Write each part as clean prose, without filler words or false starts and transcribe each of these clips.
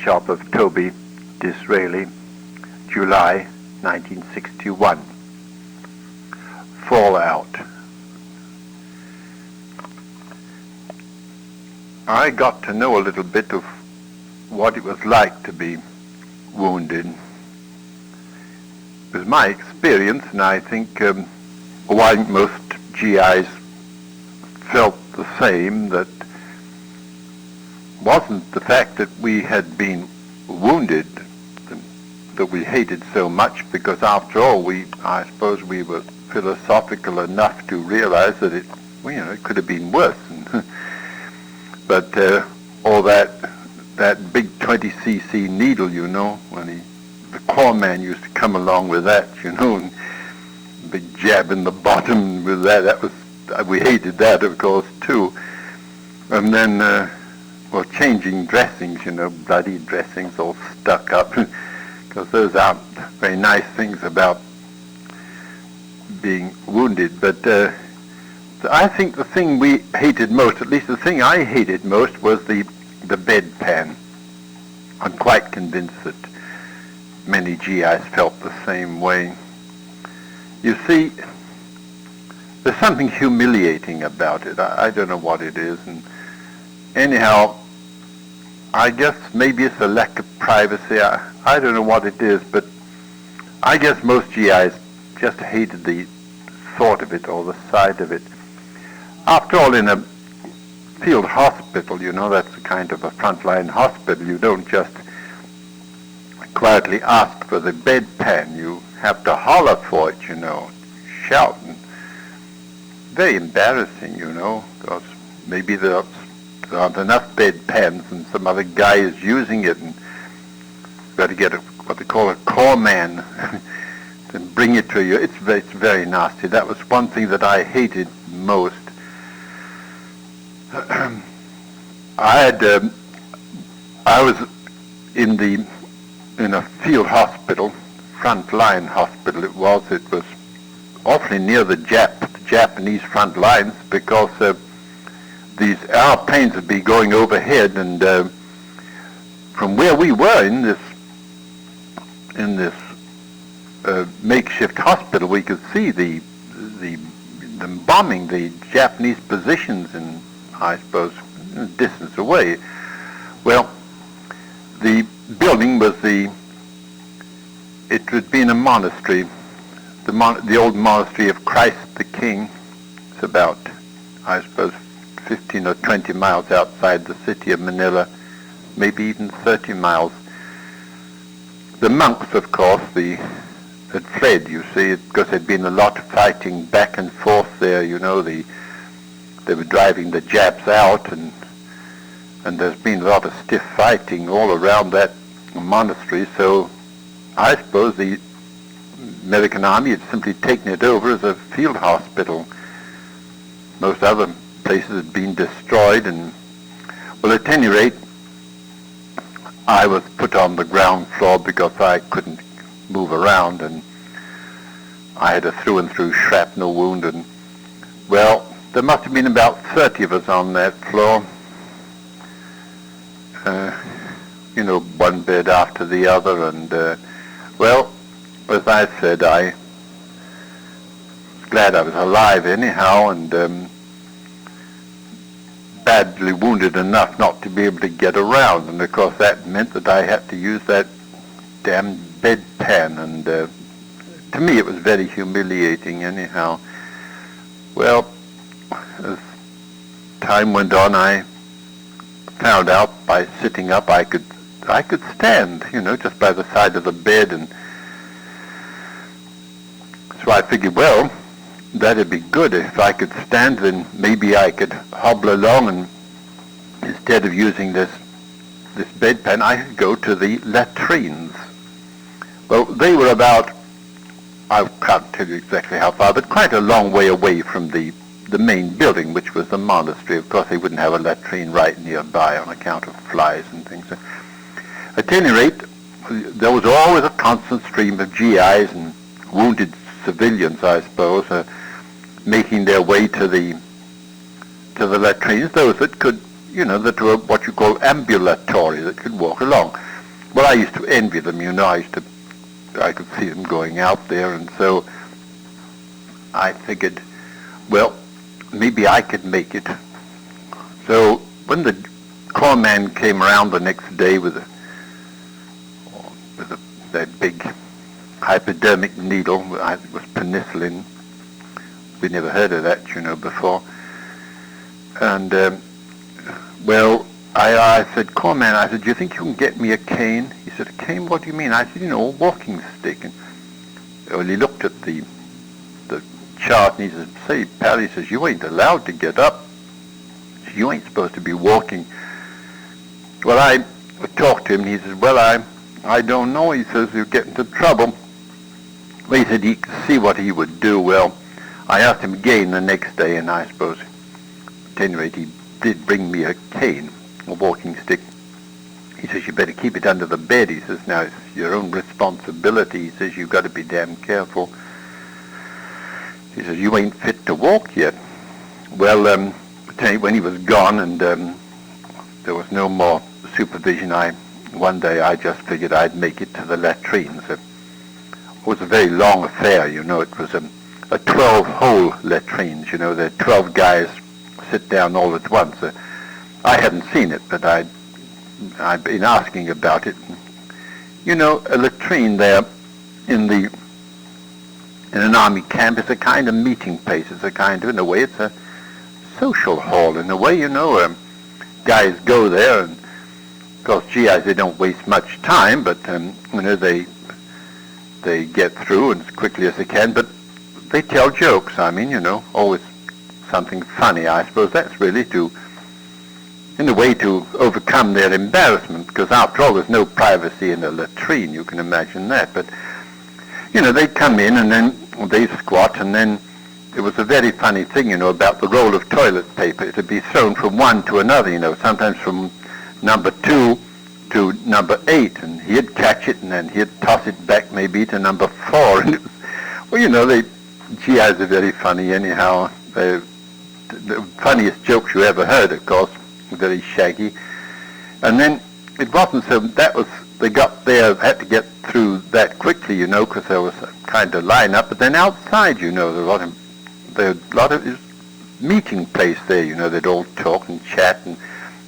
workshop of Toby Disraeli, July 1961. Fallout. I got to know a little bit of what it was like to be wounded. It was my experience, and I think while most GIs felt the same, that wasn't the fact that we had been wounded that we hated so much, because after all, I suppose we were philosophical enough to realize that it could have been worse. But all that big 20cc needle, when the corps man used to come along with that, and big jab in the bottom with that was, we hated that, of course, too. And then, changing dressings, bloody dressings all stuck up, because those aren't very nice things about being wounded. But I think the thing we hated most, at least the thing I hated most, was the bedpan. I'm quite convinced that many GIs felt the same way. You see, there's something humiliating about it. I don't know what it is. And anyhow, I guess maybe it's a lack of privacy. I don't know what it is, but I guess most GIs just hated the thought of it or the sight of it. After all, in a field hospital, that's a kind of a frontline hospital. You don't just quietly ask for the bedpan. You have to holler for it, shout. And very embarrassing, because maybe there aren't enough bedpans and some other guy is using it, and you've got to get what they call a corps man and bring it to you. It's very nasty. That was one thing that I hated most. I was in a field hospital, frontline hospital. It was awfully near the Japanese front lines, because these airplanes would be going overhead, and from where we were in this makeshift hospital, we could see them bombing the Japanese positions in, I suppose, distance away. Well, the building was it had been a monastery, the old monastery of Christ the King. It's about, I suppose, 15 or 20 miles outside the city of Manila, maybe even 30 miles. The monks, of course, had fled, you see, because there'd been a lot of fighting back and forth there. They were driving the Japs out, and there's been a lot of stiff fighting all around that monastery. So I suppose the American Army had simply taken it over as a field hospital. Most other places had been destroyed, and, well, at any rate, I was put on the ground floor because I couldn't move around, and I had a through-and-through shrapnel wound, and, well, there must have been about 30 of us on that floor, one bed after the other, and, well, as I said, I was glad I was alive anyhow, and badly wounded enough not to be able to get around, and of course that meant that I had to use that damn bedpan, and to me it was very humiliating anyhow. Well, as time went on, I found out by sitting up I could stand, just by the side of the bed, and so I figured, well, that'd be good. If I could stand, then maybe I could hobble along, and instead of using this bedpan, I could go to the latrines. Well, they were about, I can't tell you exactly how far, but quite a long way away from the main building, which was the monastery. Of course, they wouldn't have a latrine right nearby on account of flies and things. At any rate, there was always a constant stream of GIs and wounded civilians, I suppose, making their way to the latrines, those that could, that were what you call ambulatory, that could walk along. well, I used to envy them, you know. I could see them going out there, and so I figured, well, maybe I could make it. So when the corpsman came around the next day with that big hypodermic needle, it was penicillin. We never heard of that, you know, before. And well, I said, corpsman, I said, do you think you can get me a cane? He said, a cane? What do you mean? I said, you know, a walking stick. And well, he looked at the chart and he said, say, pal, he says, you ain't allowed to get up. You ain't supposed to be walking. Well, I talked to him and he says, well, I don't know. He says, you get into trouble. Well, he said he could see what he would do. Well, I asked him again the next day, and I suppose, at any rate, he did bring me a cane, a walking stick. He says, you better keep it under the bed. He says, now, it's your own responsibility. He says, you've got to be damn careful. He says, you ain't fit to walk yet. Well, when he was gone and there was no more supervision, one day I just figured I'd make it to the latrines. It was a very long affair, you know. It was a 12-hole latrines, you know. There 12 guys sit down all at once. I hadn't seen it, but I'd been asking about it. You know, a latrine there in an army camp is a kind of meeting place. It's a kind of, in a way, it's a social hall. In a way, you know, guys go there, and of course, GIs, they don't waste much time, but you know, they get through as quickly as they can. But they tell jokes. I mean, you know, always something funny. I suppose that's really in a way, to overcome their embarrassment, because after all, there's no privacy in a latrine. You can imagine that. But you know, they come in and then they squat, and then it was a very funny thing, you know, about the roll of toilet paper. It would be thrown from one to another, you know, sometimes from number 2 to number 8, and he'd catch it, and then he'd toss it back maybe to number 4. And it was, well, you know, GIs are very funny anyhow. The funniest jokes you ever heard, of course, very shaggy. And then it wasn't so, they got there, had to get through that quickly, you know, because there was a kind of line-up. But then outside, you know, there was a lot of meeting place there, you know. They'd all talk and chat, and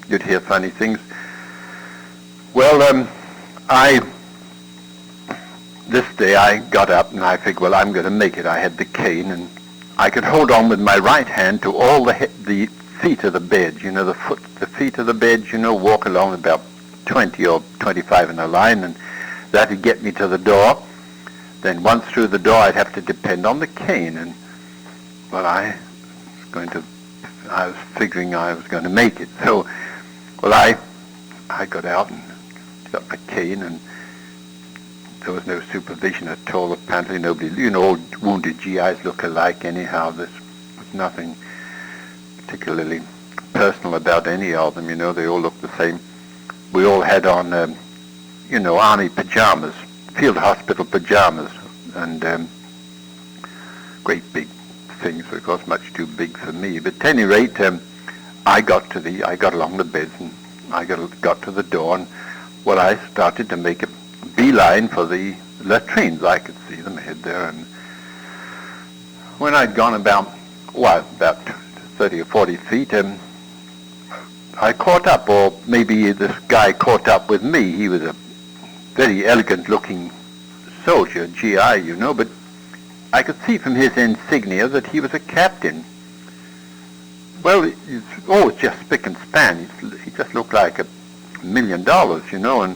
you'd hear funny things. Well, this day I got up and I figured, well, I'm going to make it. I had the cane, and I could hold on with my right hand to all the feet of the bed, you know, the feet of the bed, you know, walk along about 20 or 25 in a line, and that would get me to the door. Then once through the door, I'd have to depend on the cane, and well, I was figuring I was going to make it. So, well, I got out and got my cane, and there was no supervision at all. Apparently nobody, you know, all wounded GIs look alike anyhow. There was nothing particularly personal about any of them, you know. They all looked the same. We all had on, you know, army pajamas, field hospital pajamas, and great big things, of course, much too big for me. But at any rate, I got along the beds, and I got to the door, and well, I started to make a beeline for the latrines. I could see them ahead there, and when I'd gone about 30 or 40 feet, I caught up, or maybe this guy caught up with me. He was a very elegant-looking soldier, GI, you know, but I could see from his insignia that he was a captain. Well, he's always just spick and span. He just looked like $1 million, you know, and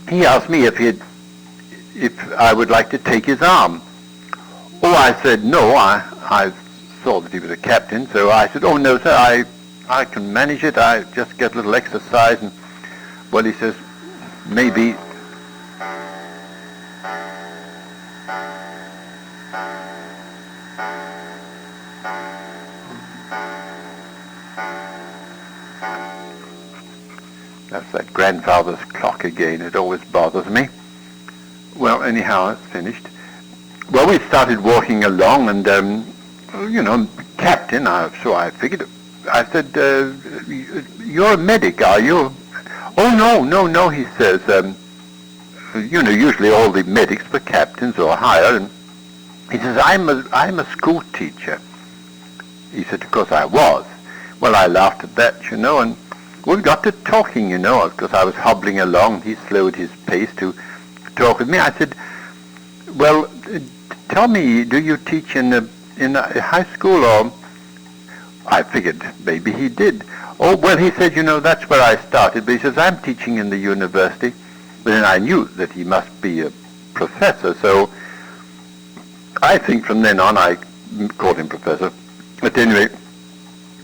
he asked me if I would like to take his arm. Oh, I said no. I saw that he was a captain, so I said, oh no, sir, I can manage it. I just get a little exercise. And well, he says, maybe. That's that grandfather's clock again. It always bothers me. Well, anyhow, it's finished. Well, we started walking along, and you know, captain. So I figured. I said, "You're a medic, are you?" Oh, no, he says, usually all the medics were captains or higher, and he says, I'm a school teacher. He said, of course I was. Well, I laughed at that, and we got to talking, because I was hobbling along. He slowed his pace to talk with me. I said, well, tell me, do you teach in a high school, or... I figured maybe he did. Oh, well, he said, that's where I started, but he says, I'm teaching in the university. But then I knew that he must be a professor, so I think from then on I called him professor. At any rate,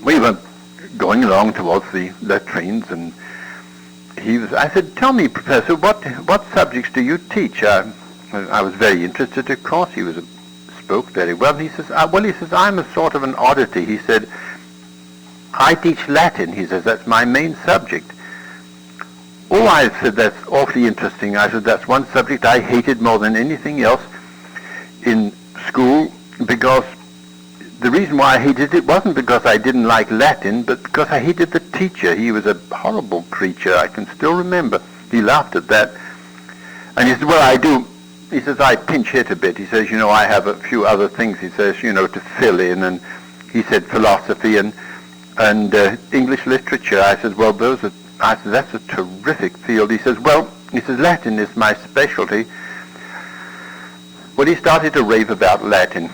we were going along towards the latrines, and I said, tell me, Professor, what subjects do you teach? I was very interested, of course. He spoke very well. And he says, I'm a sort of an oddity. He said, I teach Latin. He says, that's my main subject. Oh, I said, that's awfully interesting. I said, that's one subject I hated more than anything else in school, because the reason why I hated it wasn't because I didn't like Latin, but because I hated the teacher. He was a horrible creature. I can still remember. He laughed at that. And he said, well, I do. He says, I pinch hit a bit. He says, I have a few other things, he says, to fill in. And he said philosophy and English literature. I said, well, I said, that's a terrific field. He says, Latin is my specialty. Well, he started to rave about Latin.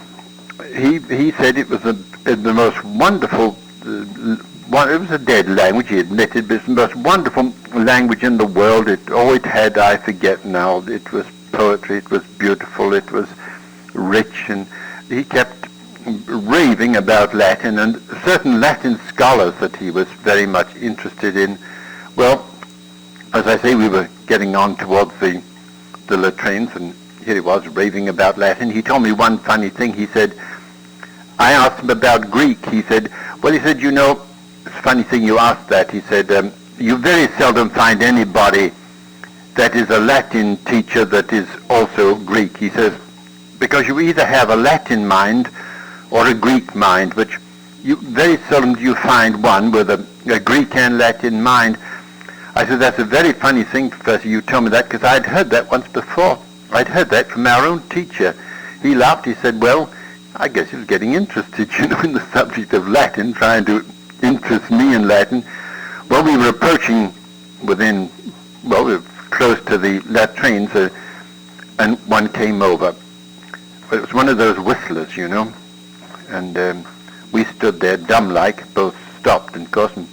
He said it was the most wonderful, it was a dead language, he admitted, but it's the most wonderful language in the world. It had, I forget now, it was poetry, it was beautiful, it was rich, and he kept raving about Latin, and certain Latin scholars that he was very much interested in. Well, as I say, we were getting on towards the latrines, and here he was raving about Latin. He told me one funny thing. He said, I asked him about Greek. He said, it's a funny thing you asked that. He said, you very seldom find anybody that is a Latin teacher that is also Greek. He says, because you either have a Latin mind or a Greek mind, which very seldom do you find one with a Greek and Latin mind. I said, that's a very funny thing, Professor, you tell me that, because I'd heard that once before. I'd heard that from our own teacher. He laughed. He said, well, I guess he was getting interested, in the subject of Latin, trying to interest me in Latin. Well, we were approaching we were close to the latrines, and one came over. It was one of those whistlers, and we stood there dumb-like, both stopped, and of course, and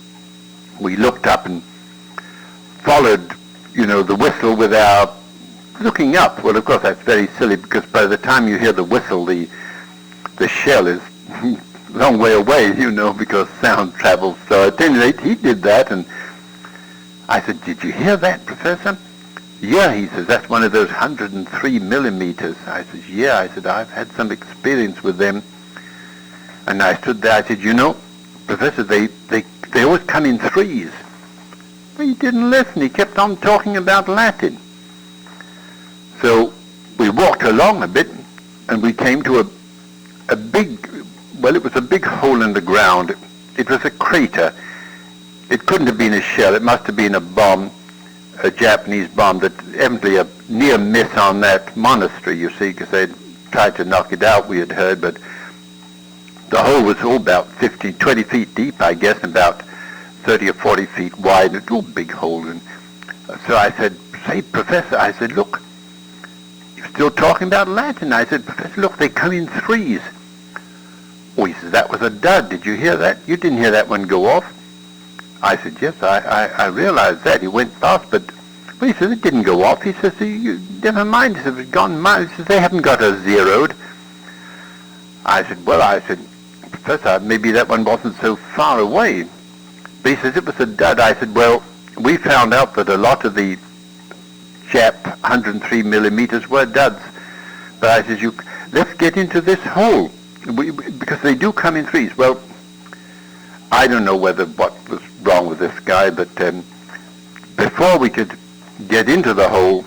we looked up and followed, the whistle without looking up. Well, of course, that's very silly, because by the time you hear the whistle, the shell is a long way away, because sound travels. So at any rate, he did that, and I said, did you hear that, Professor? Yeah, he says, that's one of those 103 millimeters. I said, yeah. I said, I've had some experience with them. And I stood there. I said, Professor, they always come in threes. Well, he didn't listen. He kept on talking about Latin. So we walked along a bit, and we came to a big, it was a big hole in the ground. It was a crater. It couldn't have been a shell. It must have been a bomb, a Japanese bomb, that evidently a near miss on that monastery, you see, because they'd tried to knock it out, we had heard, but the hole was all about 20 feet deep, I guess, and about 30 or 40 feet wide. It was a big hole. And so I said, say, Professor, I said, look, you're still talking about Latin. I said, Professor, look, they come in threes. Oh, he says, that was a dud. Did you hear that? You didn't hear that one go off? I said, yes, I realized that. He went fast, but he says, it didn't go off. He says, never mind. He says, it's gone miles. He says, they haven't got us zeroed. I said, Professor, maybe that one wasn't so far away. But he says, it was a dud. I said, well, we found out that a lot of the Jap 103 millimeters were duds. But I said, let's get into this hole, because they do come in threes. Well, I don't know what was wrong with this guy, but before we could get into the hole,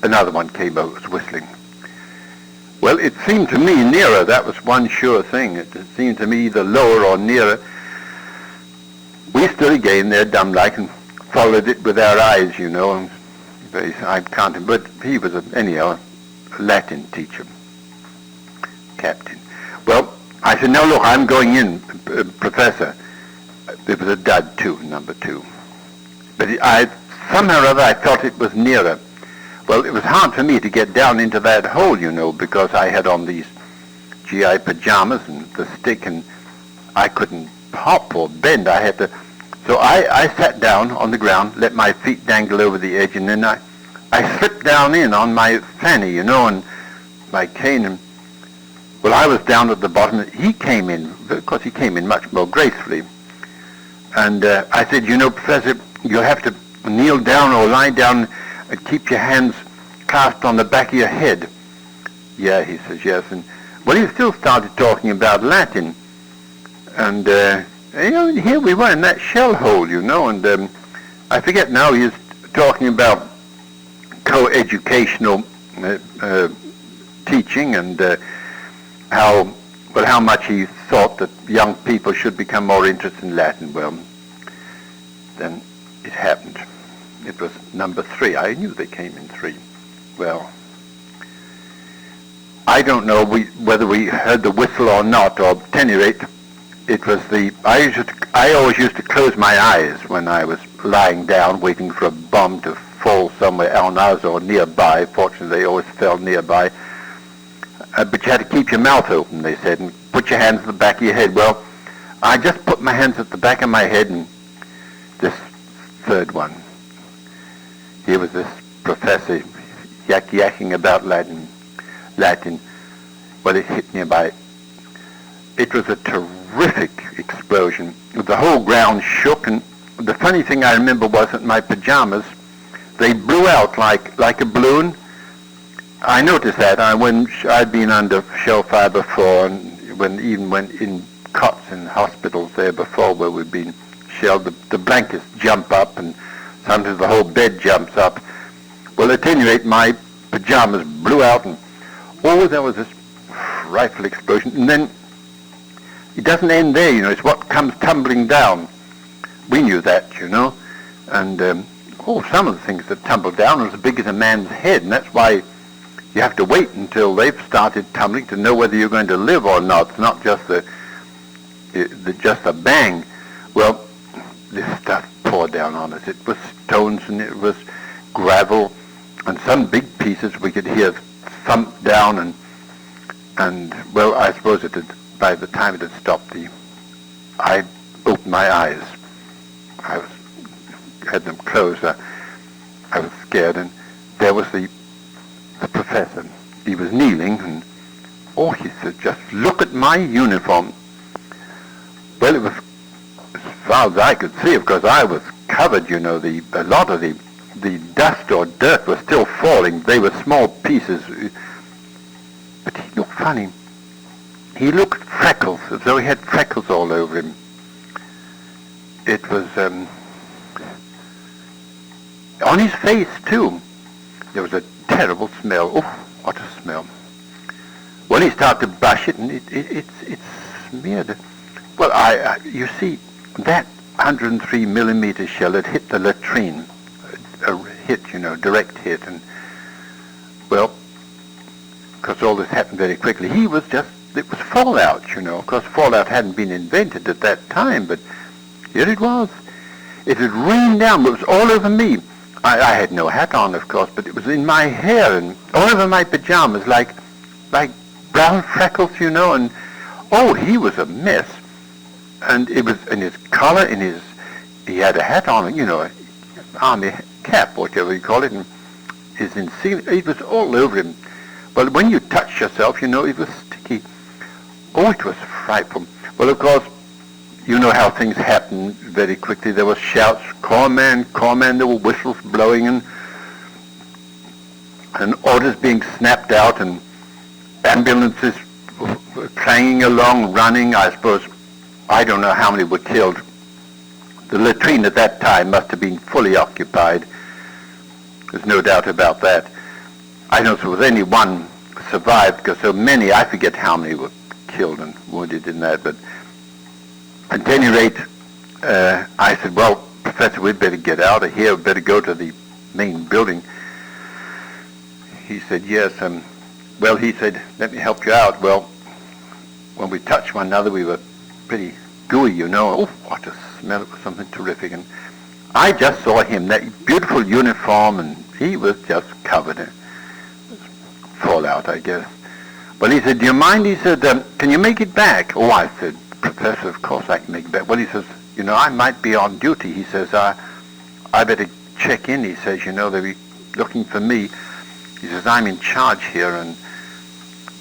another one came over, was whistling. Well, it seemed to me nearer. That was one sure thing. It seemed to me either lower or nearer. We stood again there, dumb-like, and followed it with our eyes, you know. And I can't, but he was, anyhow, a Latin teacher, captain. Well, I said, no, look, I'm going in, Professor. It was a dud, too, number 2. But somehow or other, I felt it was nearer. Well, it was hard for me to get down into that hole, you know, because I had on these GI pajamas and the stick, and I couldn't hop or bend. I had to. So I sat down on the ground, let my feet dangle over the edge, and then I slipped down in on my fanny, you know, and my cane. And, well, I was down at the bottom. He came in, because he came in much more gracefully. And I said, you know, Professor, you'll have to kneel down or lie down and keep your hands clasped on the back of your head. Yeah, he says, yes. And well, he still started talking about Latin. And, you know, here we were in that shell hole, you know, and I forget now, he was talking about co-educational teaching and how much he thought that young people should become more interested in Latin. Well, then it happened. It was number 3. I knew they came in 3. Well, I don't know whether we heard the whistle or not, or at any rate, it was I always used to close my eyes when I was lying down waiting for a bomb to fall somewhere on us or nearby. Fortunately, they always fell nearby. But you had to keep your mouth open, they said, and put your hands at the back of your head. Well, I just put my hands at the back of my head, and this third one, here was this professor yakking about Latin. Well, it hit me by. It was a terrific explosion. The whole ground shook, and the funny thing I remember was that my pajamas, they blew out like a balloon. I noticed that when I'd been under shell fire before, and when in cots in hospitals there before where we'd been shelled, the blankets jump up, and sometimes the whole bed jumps up. Well, at any rate, my pajamas blew out, and there was this frightful explosion. And then it doesn't end there, you know. It's what comes tumbling down. We knew that, you know. And some of the things that tumbled down are as big as a man's head, and that's why you have to wait until they've started tumbling to know whether you're going to live or not. It's not just just a bang. Well, this stuff poured down on us. It was stones and it was gravel, and some big pieces we could hear thump down, and well, I suppose by the time it had stopped, I opened my eyes. I had them closed. I was scared, and there was the professor. He was kneeling, and he said, just look at my uniform. Well, it was as far as I could see, because I was covered, you know. A lot of the dust or dirt was still falling. They were small pieces. But he looked funny. He looked freckles, as though he had freckles all over him. It was on his face, too. There was a terrible smell. Oh, what a smell. Well, he started to brush it, and it smeared. Well, you see, that 103 millimeter shell had hit the latrine. A hit, you know, direct hit. And, well, because all this happened very quickly, it was fallout, you know. Of course, fallout hadn't been invented at that time, but here it was. It had rained down. It was all over me. I had no hat on, of course, but it was in my hair and all over my pajamas, like brown freckles, you know. And he was a mess. And it was in his collar, he had a hat on, you know, an army cap, whatever you call it, and his insignia. It was all over him. Well, when you touched yourself, you know, it was sticky. It was frightful. Well, of course, you know how things happen very quickly. There were shouts, corps man, there were whistles blowing, and orders being snapped out, and ambulances were clanging along, running. I suppose, I don't know how many were killed. The latrine at that time must have been fully occupied. There's no doubt about that. I don't suppose any one survived, because so many, I forget how many were killed and wounded in that, but at any rate, I said, well, Professor, we'd better get out of here. We'd better go to the main building. He said, yes. Well, he said, let me help you out. Well, when we touched one another, we were pretty gooey, you know. Oh, what a smell. It was something terrific. And I just saw him, that beautiful uniform, and he was just covered in fallout, I guess. Well, he said, do you mind? He said, can you make it back? Oh, I said, Professor, of course I can make it back. Well, he says, you know, I might be on duty. He says, I better check in. He says, you know, they'll be looking for me. He says, I'm in charge here. And,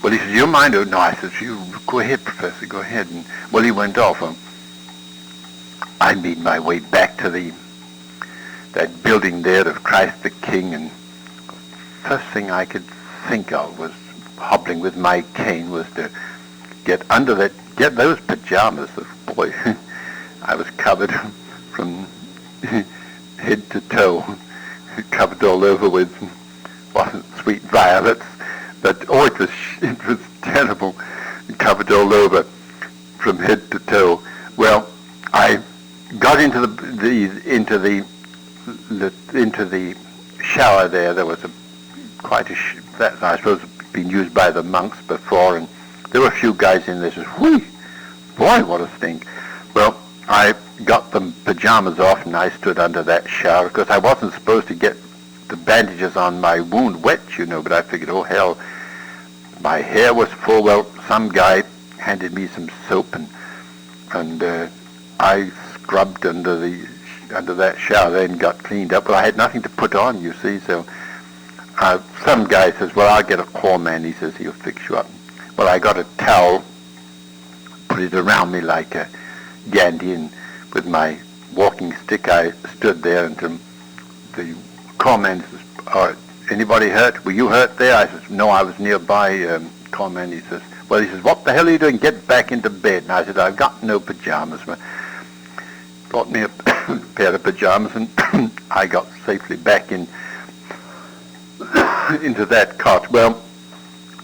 well, he says, you mind? Oh, no, I said, you go ahead, Professor, go ahead. And, well, he went off. I made my way back to that building there of Christ the King, and first thing I could think of was hobbling with my cane was to get those pajamas. Boy, I was covered from head to toe, covered all over with, wasn't sweet violets, but oh, it was terrible, covered all over from head to toe. Well, I got into the shower there. There was that I suppose had been used by the monks before, and there were a few guys in there. Says, "Whee, boy, what a stink!" Well, I got the pajamas off, and I stood under that shower because I wasn't supposed to get the bandages on my wound wet, you know. But I figured, oh hell, my hair was full. Well, some guy handed me some soap, and I scrubbed under that shower then, got cleaned up. Well, I had nothing to put on, you see, so some guy says, well, I'll get a corpsman. He says he'll fix you up. Well, I got a towel, put it around me like a dandy, and with my walking stick I stood there until the corpsman says, anybody hurt? Were you hurt there? I says, no, I was nearby, corpsman. He says, what the hell are you doing? Get back into bed. And I said, I've got no pajamas. Brought me a pair of pajamas, and I got safely back into that cot. Well,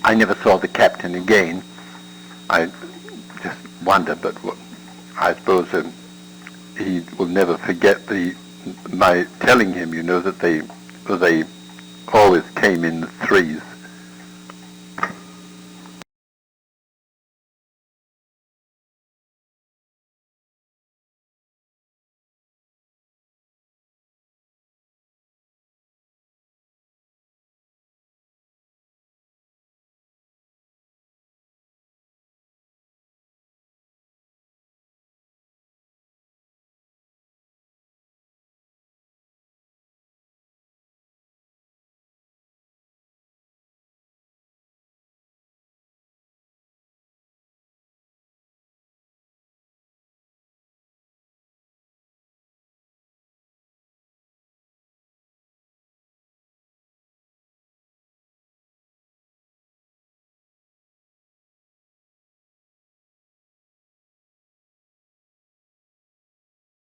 I never saw the captain again. I just wonder, but I suppose he will never forget my telling him, you know, that they always came in threes.